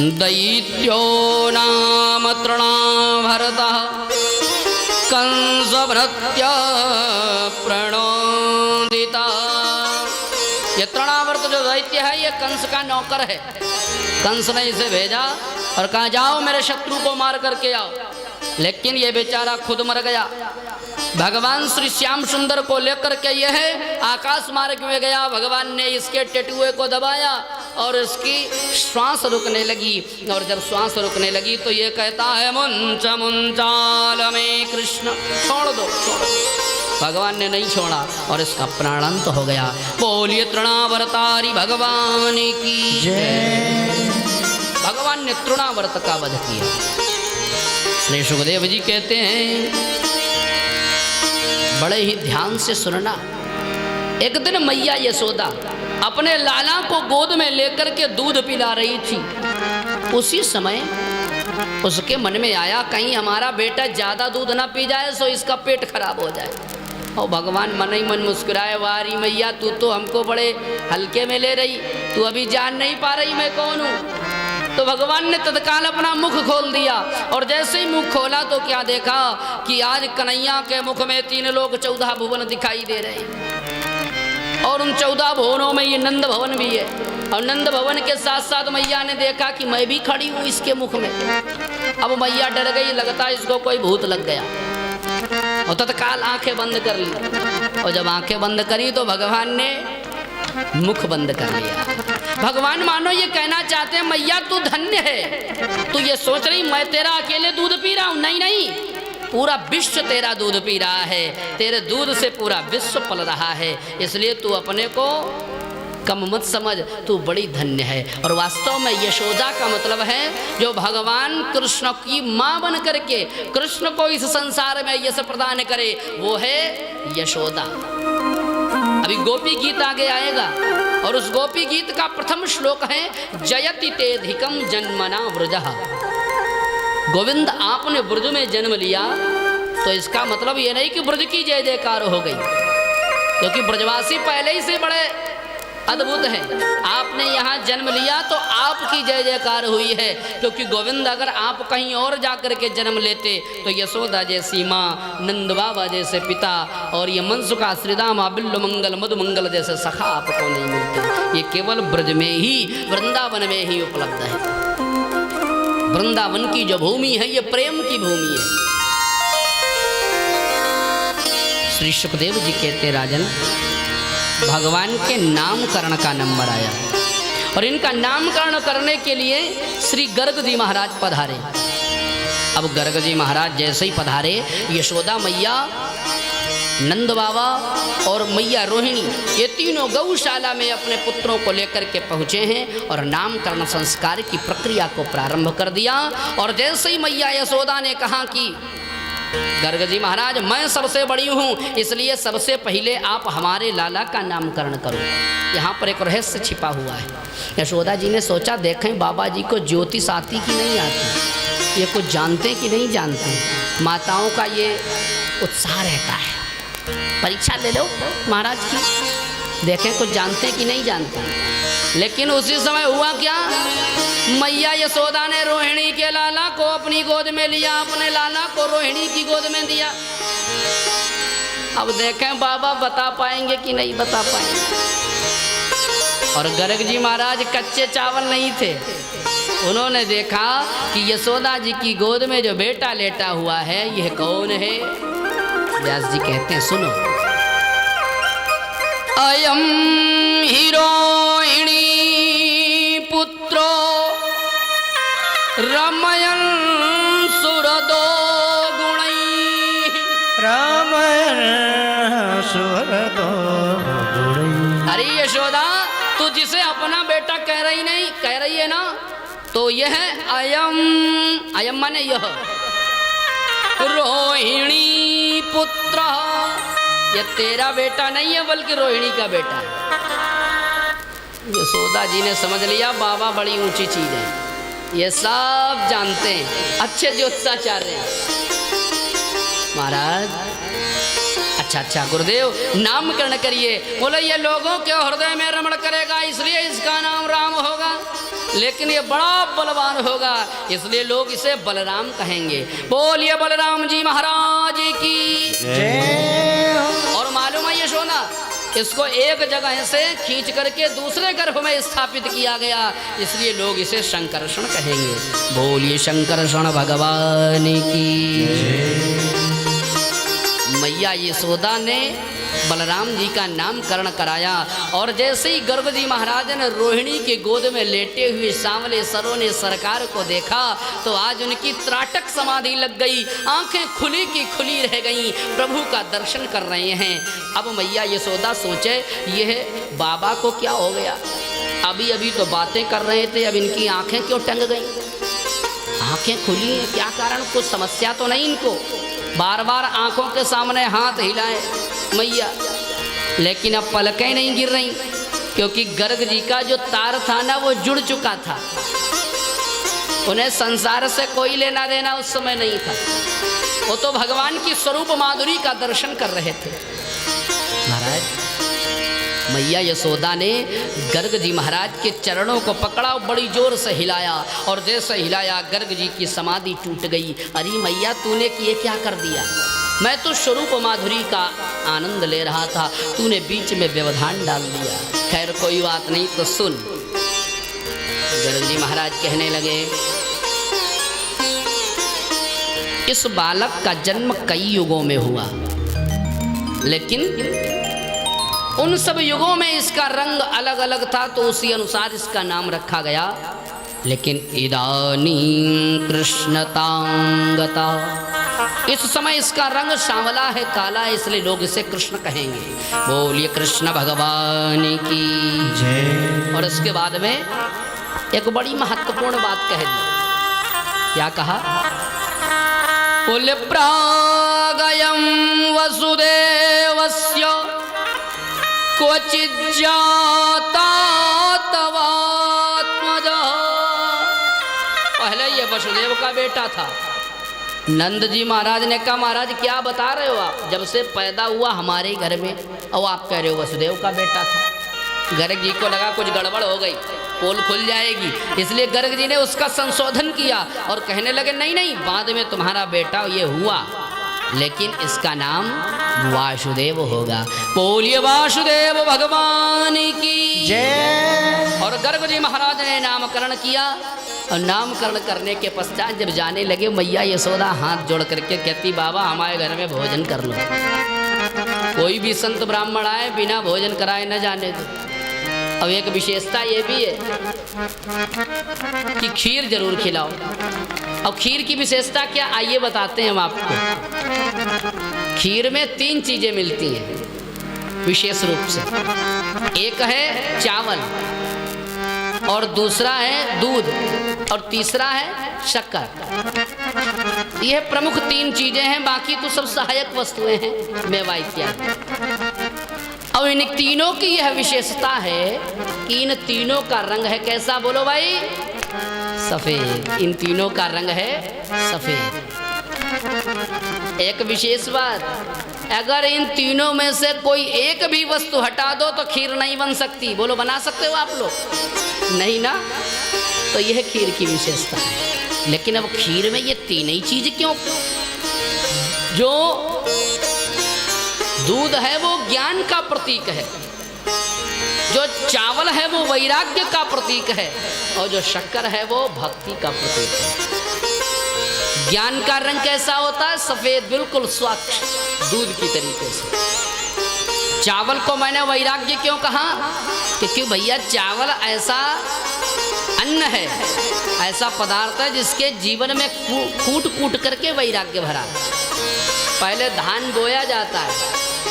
दैत्यो नाम तृणाभरतः कंसभृत्य प्रणोदिता। ये तृणावर्त जो दैत्य है ये कंस का नौकर है। कंस ने इसे भेजा और कहा जाओ मेरे शत्रु को मार करके आओ, लेकिन ये बेचारा खुद मर गया। भगवान श्री श्याम सुंदर को लेकर के यह आकाश मार्ग में गया। भगवान ने इसके टेटुए को दबाया और इसकी श्वास रुकने लगी, और जब श्वास रुकने लगी तो ये कहता है मुंच मुंचाल में कृष्ण, छोड़ दो छोड़ दो। भगवान ने नहीं छोड़ा और इसका प्राणांत हो गया। बोलिए तृणावर्तारी भगवान की जय। भगवान ने तृणावर्त का वध किया। श्री सुखदेव जी कहते हैं बड़े ही ध्यान से सुनना। एक दिन मैया यशोदा अपने लाला को गोद में लेकर के दूध पिला रही थी। उसी समय उसके मन में आया कहीं हमारा बेटा ज्यादा दूध ना पी जाए सो इसका पेट खराब हो जाए। और भगवान मन ही मन मुस्कुराए, वारी मैया तू तो हमको बड़े हल्के में ले रही, तू अभी जान नहीं पा रही मैं कौन हूँ। तो भगवान ने तत्काल अपना मुख खोल दिया, और जैसे ही मुख खोला तो क्या देखा कि आज कन्हैया के मुख में 3 लोग 14 भुवन दिखाई दे रहे हैं। और उन 14 भुवनों में ये नंद भवन भी है। और नंद भवन के साथ साथ मैया ने देखा कि मैं भी खड़ी हूँ इसके मुख में। अब मैया डर गई, लगता इसको कोई भूत लग गया, और तत्काल आंखें बंद कर ली। और जब आंखें बंद करी तो भगवान ने मुख बंद कर लिया। भगवान मानो ये कहना चाहते हैं मैया तू धन्य है, तू ये सोच रही मैं तेरा अकेले दूध पी रहा हूं। नहीं नहीं, पूरा विश्व तेरा दूध पी रहा है, तेरे दूध से पूरा विश्व पल रहा है। इसलिए तू अपने को कम मत समझ, तू बड़ी धन्य है। और वास्तव में यशोदा का मतलब है जो भगवान कृष्ण की माँ बन करके कृष्ण को इस संसार में यश प्रदान करे, वो है यशोदा। अभी गोपी गीत आगे आएगा, और उस गोपी गीत का प्रथम श्लोक है जयति तेधिकम जन्मना व्रजः। गोविंद आपने ब्रज में जन्म लिया तो इसका मतलब ये नहीं कि ब्रज की जय जयकार हो गई, क्योंकि ब्रजवासी पहले ही से बड़े अद्भुत है। आपने यहाँ जन्म लिया तो आपकी जय जयकार हुई है, क्योंकि गोविंद अगर आप कहीं और जाकर के जन्म लेते तो यशोदा जैसी माँ, नंद बाबा जैसे पिता, और ये मनसुखा श्रीदामा बिल्लु मंगल मधु मंगल जैसे सखा आपको नहीं मिलते। ये केवल ब्रज में ही, वृंदावन में ही उपलब्ध है। वृंदावन की जो भूमि है ये प्रेम की भूमि है। श्री सुखदेव जी कहते राजन भगवान के नामकरण का नंबर आया, और इनका नामकरण करने के लिए श्री गर्ग जी महाराज पधारे। अब गर्ग जी महाराज जैसे ही पधारे, यशोदा मैया, नंद बाबा और मैया रोहिणी, ये तीनों गौशाला में अपने पुत्रों को लेकर के पहुँचे हैं और नामकरण संस्कार की प्रक्रिया को प्रारंभ कर दिया। और जैसे ही मैया यशोदा ने कहा कि गर्ग जी महाराज मैं सबसे बड़ी हूँ, इसलिए सबसे पहले आप हमारे लाला का नामकरण करो। यहाँ पर एक रहस्य छिपा हुआ है। यशोदा जी ने सोचा देखें बाबा जी को ज्योतिष आती कि नहीं आती, ये कुछ जानते कि नहीं जानते। माताओं का ये उत्साह रहता है, परीक्षा ले लो महाराज की, देखें कुछ जानते कि नहीं जानते। लेकिन उसी समय हुआ क्या, मैया यशोदा ने रोहिणी के लाला को अपनी गोद में लिया, अपने लाला को रोहिणी की गोद में दिया। अब देखें बाबा बता पाएंगे कि नहीं बता पाएंगे। और गर्ग जी महाराज कच्चे चावल नहीं थे, उन्होंने देखा कि यशोदा जी की गोद में जो बेटा लेटा हुआ है यह कौन है। व्यास जी कहते हैं सुनो, अयम हिरोहिणी पुत्रो रमयन सुरदो गुणै, रमयन सुरदो गुणै। अरे यशोदा तू जिसे अपना बेटा कह रही है ना, तो यह अयम, अयम माने यह, रोहिणी पुत्र, ये तेरा बेटा नहीं है बल्कि रोहिणी का बेटा है। यशोदा जी ने समझ लिया बाबा बड़ी ऊंची चीज है, ये सब जानते हैं, अच्छे ज्योतिषाचार्य हैं। महाराज अच्छा अच्छा गुरुदेव नामकरण करिए। बोले ये लोगों के हृदय में रमण करेगा इसलिए इसका नाम राम होगा। लेकिन ये बड़ा बलवान होगा, इसलिए लोग इसे बलराम कहेंगे। बोलिए बलराम जी महाराज की जय हो। और मालूम है यशोदा, इसको एक जगह से खींच करके दूसरे गर्भ में स्थापित किया गया, इसलिए लोग इसे शंकरषण कहेंगे। बोलिए शंकरषण भगवान की। मैया यशोदा ने बलराम जी का नामकरण कराया, और जैसे ही गर्ग जी महाराज ने रोहिणी के गोद में लेटे हुए सांवले सरों ने सरकार को देखा, तो आज उनकी त्राटक समाधि लग गई, आंखें खुली की खुली रह गईं, प्रभु का दर्शन कर रहे हैं। अब मैया यशोदा सोचे, यह बाबा को क्या हो गया, अभी अभी तो बातें कर रहे थे, अब इनकी आंखें क्यों टंग गई, आंखें खुली हैं, क्या कारण, कुछ समस्या तो नहीं इनको। बार बार आंखों के सामने हाथ हिलाए मैया, लेकिन अब पलकें नहीं गिर रही, क्योंकि गर्ग जी का जो तार था ना वो जुड़ चुका था, उन्हें संसार से कोई लेना देना उस समय नहीं था, वो तो भगवान की स्वरूप माधुरी का दर्शन कर रहे थे। महाराज मैया यशोदा ने गर्ग जी महाराज के चरणों को पकड़ा, बड़ी जोर से हिलाया, और जैसे हिलाया गर्ग जी की समाधि टूट गई। अरे मैया तूने ये क्या कर दिया, मैं तो स्वरूप माधुरी का आनंद ले रहा था, तूने बीच में व्यवधान डाल दिया। खैर कोई बात नहीं, तो सुन। गर्ग जी महाराज कहने लगे, इस बालक का जन्म कई युगों में हुआ, लेकिन उन सब युगों में इसका रंग अलग अलग था, तो उसी अनुसार इसका नाम रखा गया। लेकिन इदानीं कृष्णतांगता, इस समय इसका रंग सांवला है, काला है, इसलिए लोग इसे कृष्ण कहेंगे। बोलिए कृष्ण भगवान की जय। और इसके बाद में एक बड़ी महत्वपूर्ण बात कह दी। क्या कहा? बोले प्रागयं वसुदेवस्य क्वचिज्जाता तवात्मजः। पहले ये वसुदेव का बेटा था। नंद जी महाराज ने कहा, महाराज क्या बता रहे हो आप, जब से पैदा हुआ हमारे घर में, और आप कह रहे हो वसुदेव का बेटा था। गर्ग जी को लगा कुछ गड़बड़ हो गई, पोल खुल जाएगी, इसलिए गर्ग जी ने उसका संशोधन किया और कहने लगे नहीं नहीं, बाद में तुम्हारा बेटा ये हुआ, लेकिन इसका नाम वासुदेव होगा। बोलिए वासुदेव भगवान की जय। और गर्ग जी महाराज ने नामकरण किया, और नामकरण करने के पश्चात जब जाने लगे, मैया यशोदा हाथ जोड़ करके कहती, बाबा हमारे घर में भोजन कर लो, कोई भी संत ब्राह्मण आए बिना भोजन कराए न जाने दो। अब एक विशेषता ये भी है कि खीर जरूर खिलाओ। अब खीर की विशेषता क्या, आइए बताते हैं हम आपको। खीर में 3 चीजें मिलती हैं विशेष रूप से। एक है चावल, और दूसरा है दूध, और तीसरा है शक्कर। यह प्रमुख 3 चीजें हैं, बाकी तो सब सहायक वस्तुएं हैं, मेवा इत्यादि। अब इन तीनों की यह विशेषता है कि इन तीनों का रंग है कैसा, बोलो भाई, सफेद। इन तीनों का रंग है सफेद। एक विशेष बात, अगर इन तीनों में से कोई एक भी वस्तु हटा दो तो खीर नहीं बन सकती। बोलो बना सकते हो आप लोग? नहीं ना, तो यह खीर की विशेषता है। लेकिन अब खीर में ये 3 ही चीज क्यों? जो दूध है वो ज्ञान का प्रतीक है, जो चावल है वो वैराग्य का प्रतीक है, और जो शक्कर है वो भक्ति का प्रतीक है। ज्ञान का रंग कैसा होता है? सफेद, बिल्कुल स्वच्छ दूध की तरीके से। चावल को मैंने वैराग्य क्यों कहा? क्योंकि भैया चावल ऐसा अन्न है, ऐसा पदार्थ है जिसके जीवन में कूट कूट करके वैराग्य भरा है। पहले धान बोया जाता है,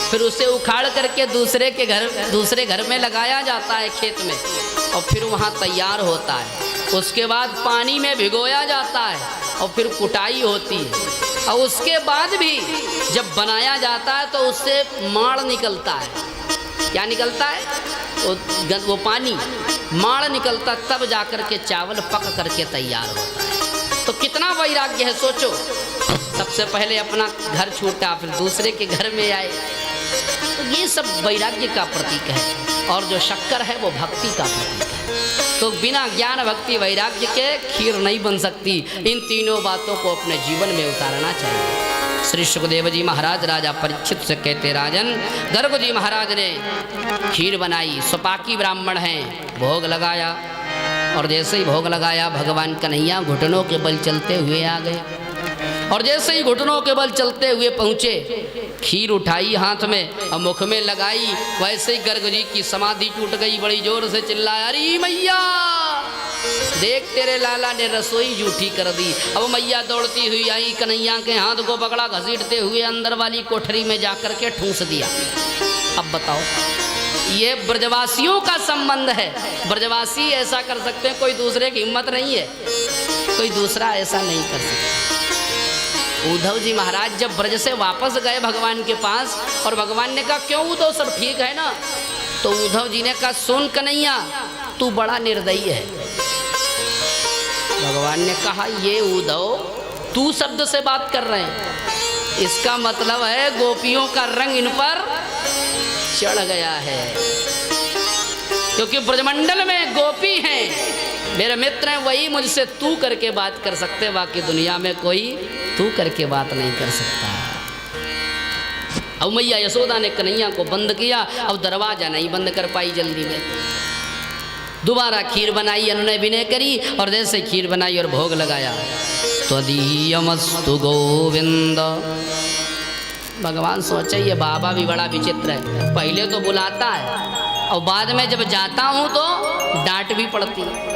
फिर उसे उखाड़ करके दूसरे घर में लगाया जाता है खेत में, और फिर वहाँ तैयार होता है। उसके बाद पानी में भिगोया जाता है, और फिर कुटाई होती है, और उसके बाद भी जब बनाया जाता है तो उससे माड़ निकलता है। क्या निकलता है? वो पानी, माड़ निकलता, तब जाकर के चावल पक करके तैयार होता है। तो कितना वैराग्य है सोचो। सबसे पहले अपना घर छूटा, फिर दूसरे के घर में आए, तो ये सब वैराग्य का प्रतीक है। और जो शक्कर है वो भक्ति का प्रतीक है। तो बिना ज्ञान भक्ति वैराग्य के खीर नहीं बन सकती। इन तीनों बातों को अपने जीवन में उतारना चाहिए। श्री सुखदेव जी महाराज राजा परीक्षित से कहते, राजन, गर्ग जी महाराज ने खीर बनाई, स्वपाकी ब्राह्मण हैं, भोग लगाया, और जैसे ही भोग लगाया भगवान कन्हैया घुटनों के बल चलते हुए आ गए। और जैसे ही घुटनों के बल चलते हुए पहुँचे, खीर उठाई हाथ में और मुख में लगाई, वैसे ही गर्ग जी की समाधि टूट गई। बड़ी जोर से चिल्लाया, अरे मैया देख, तेरे लाला ने रसोई जूठी कर दी। अब मैया दौड़ती हुई आई, कन्हैया के हाथ को पकड़ा, घसीटते हुए अंदर वाली कोठरी में जाकर के ठूंस दिया। अब बताओ, ये ब्रजवासियों का संबंध है। ब्रजवासी ऐसा कर सकते हैं, कोई दूसरे की हिम्मत नहीं है, कोई दूसरा ऐसा नहीं कर सकता। उद्धव जी महाराज जब ब्रज से वापस गए भगवान के पास, और भगवान ने कहा, क्यों उद्धव, सब ठीक है ना? तो उद्धव जी ने कहा, सुन कन्हैया, तू बड़ा निर्दयी है। भगवान ने कहा, ये उद्धव तू शब्द से बात कर रहे हैं, इसका मतलब है गोपियों का रंग इन पर चढ़ गया है, क्योंकि ब्रजमंडल में गोपी हैं, मेरे मित्र हैं, वही मुझसे तू करके बात कर सकते, बाकी दुनिया में कोई तू करके बात नहीं कर सकता। अब मैया यशोदा ने कन्हैया को बंद किया, अब दरवाजा नहीं बंद कर पाई जल्दी में। दोबारा खीर बनाई, उन्होंने विनय करी, और जैसे खीर बनाई और भोग लगाया, त्वदीयमस्तु गोविंद। भगवान सोचे, ये बाबा भी बड़ा विचित्र है, पहले तो बुलाता है और बाद में जब जाता हूं तो डांट भी पड़ती है।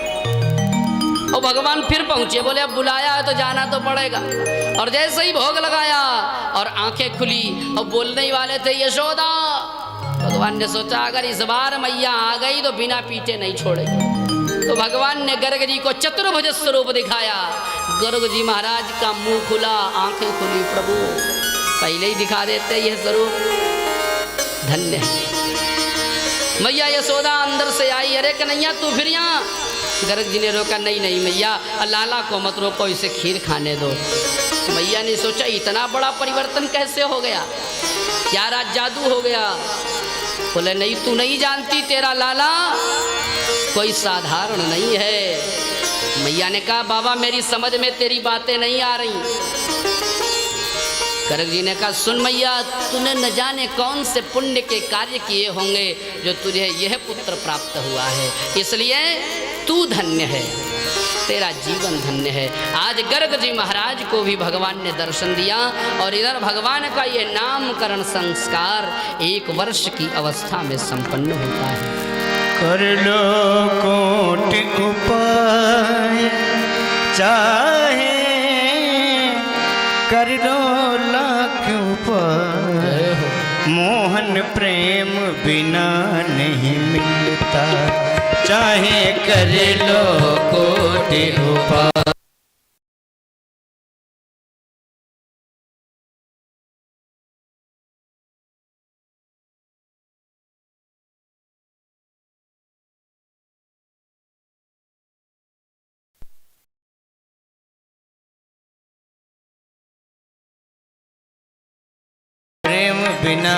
और भगवान फिर पहुंचे, बोले अब बुलाया है तो जाना तो पड़ेगा। और जैसे ही भोग लगाया और आंखें खुली और बोलने ही वाले थे यशोदा, भगवान ने सोचा अगर इस बार मैया आ गई तो बिना पीटे नहीं छोड़ेगी। तो भगवान ने गर्ग जी को चतुर्भुज स्वरूप दिखाया। गर्ग जी महाराज का मुंह खुला, आंखें खुली, प्रभु पहले ही दिखा देते ये स्वरूप, धन्य है। मैया यशोदा अंदर से आई, अरे कन्हैया तू फिर यहाँ? गर्ग जी ने रोका, नहीं नहीं मैया, लाला को मत रोको, इसे खीर खाने दो। मैया ने सोचा इतना बड़ा परिवर्तन कैसे हो गया, क्या राज जादू हो गया? बोले नहीं, तू नहीं जानती, तेरा लाला कोई साधारण नहीं है। मैया ने कहा, बाबा मेरी समझ में तेरी बातें नहीं आ रही। गर्ग जी ने कहा, सुन मैया, तूने न जाने कौन से पुण्य के कार्य किए होंगे जो तुझे यह पुत्र प्राप्त हुआ है, इसलिए तू धन्य है, तेरा जीवन धन्य है। आज गर्ग जी महाराज को भी भगवान ने दर्शन दिया, और इधर भगवान का ये नामकरण संस्कार 1 वर्ष की अवस्था में संपन्न होता है। कर लो कोटि उपाय, चाहे कर लो लाख उपाय, मोहन प्रेम बिना नहीं मिलता, चाहे कर लो कोटि उपाय। प्रेम बिना